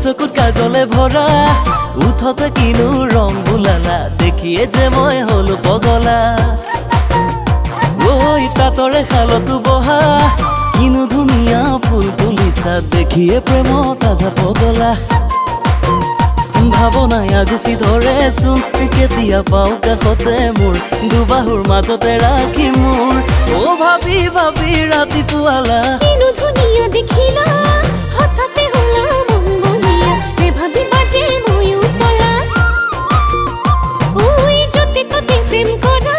দুচকুত কাজলে ভৰা উঠতে কিনো ৰং বুলালা দেখিয়ে যে মই হলো পগলা ঐ তাতৰে খালতো বহা কিনো ধুনীয়া ফুল তুলিছা দেখিয়ে প্ৰেমত আধা পগলা ভাৱনাই আগুচি ধৰেচোন কেতিয়া পাওঁ কাষতে মোৰ দুবাহুৰ মাজতে ৰাখি মোৰ ও ভাবি ভাবি ৰাতিপুৱালা কিনো ধুনীয়া দেখিলা হঠাতে হলা মন মনিয়া ৰে ভাবি বাজে ময়ো পলা ঐ যতে ততে প্ৰেম কৰা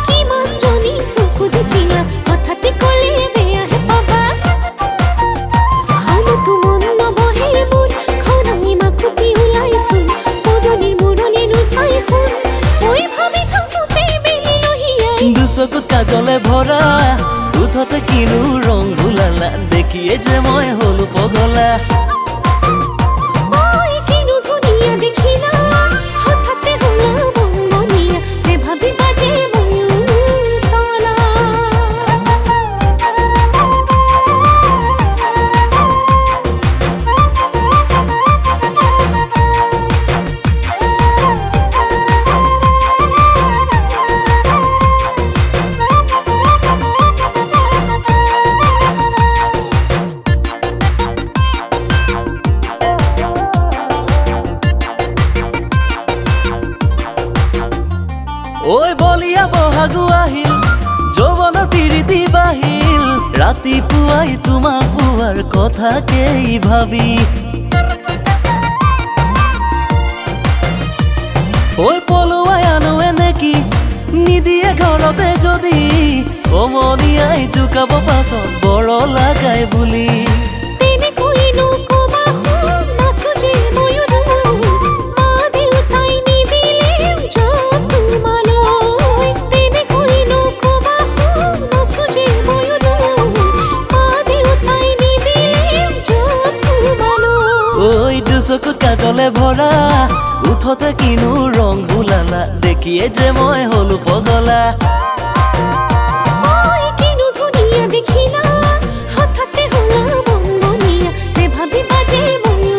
কিমান জনী চকু দিছিলা হঠাতে কলে বেয়াহে পাবা খালতো মন নবহে মোৰ খনাই মাকুতি ওলাইছোন পদনিৰ মুৰণি নুচাই শুন ঐ ভাবি থাকোতে বেলি লহিয়াই দুচকুত কাজলে ভৰা উঠতে কিনো ৰং বুলালা দেখিয়ে যে মই হলো পগলা ঐ কিনো ধুনীয়া দেখিলা হঠাতে হলা মন মনিয়া ৰে ভাবি বাজে ময়ো তলা ঐ বলিয়া বহাগু আহিল যৌৱনৰ পিৰিতি বাহিল ৰাতিপুৱাই তোমাক পোৱাৰ কথাকেই ভাবি ঐ পলুৱাই আনো এনেকি নিদিয়ে ঘৰতে যদি সমনীয়াই জোকাব পাছত বৰ লাগাই বুলি তেনেকৈ নকবা নাচো যে ময়ো মা দেউতাই নিদিলে যতমানৈ তেনেকৈ নকবা নাচো যে ময়ো মা দেউতাই নিদিলে যতমানৈ ঐ দুচকুত কাজলে ভৰা উঠতে কিনো ৰং বুলালা দেখিয়ে যে মই হলো পগলা ঐ কিনো ধুনীয়া দেখিলা হঠাতে হলা মন মনিয়া ৰে ভাবি বাজে ময়ো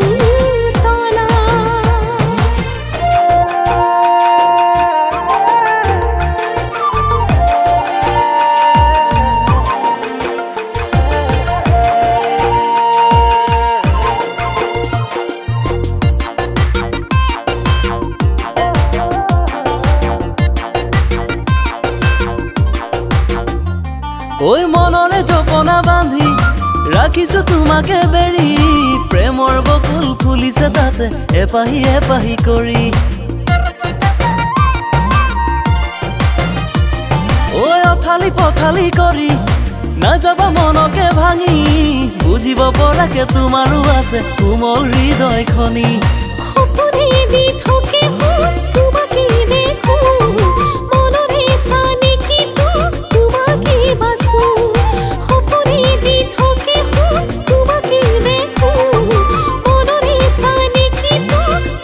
তলা ঐ মনৰে জপনা বান্ধি ৰাখিছো তোমাকে বেৰি প্ৰেমৰ বকুল ফুলিছে তাতে এপাহি এপাহি কৰি ঐ অথালি পথালি কৰি নাযাবা মনকে ভাঙি বুজিব পৰাকে তোমাৰো আছে কোমল হৃদয়খনি সপোনে দি থাকে তোমাকে দেখো মনৰে চানে কি তোমাকে বাসো সপোনে দি থাকে তোমাকে দেখো মনৰে চানে কি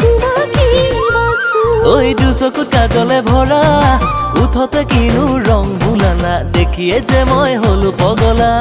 তোমাকে বাসো ঐ দুচকুত কাজলে ভৰা উঠতে কিনো ৰং বুলালা দেখিয়ে যে মই হলো পগলা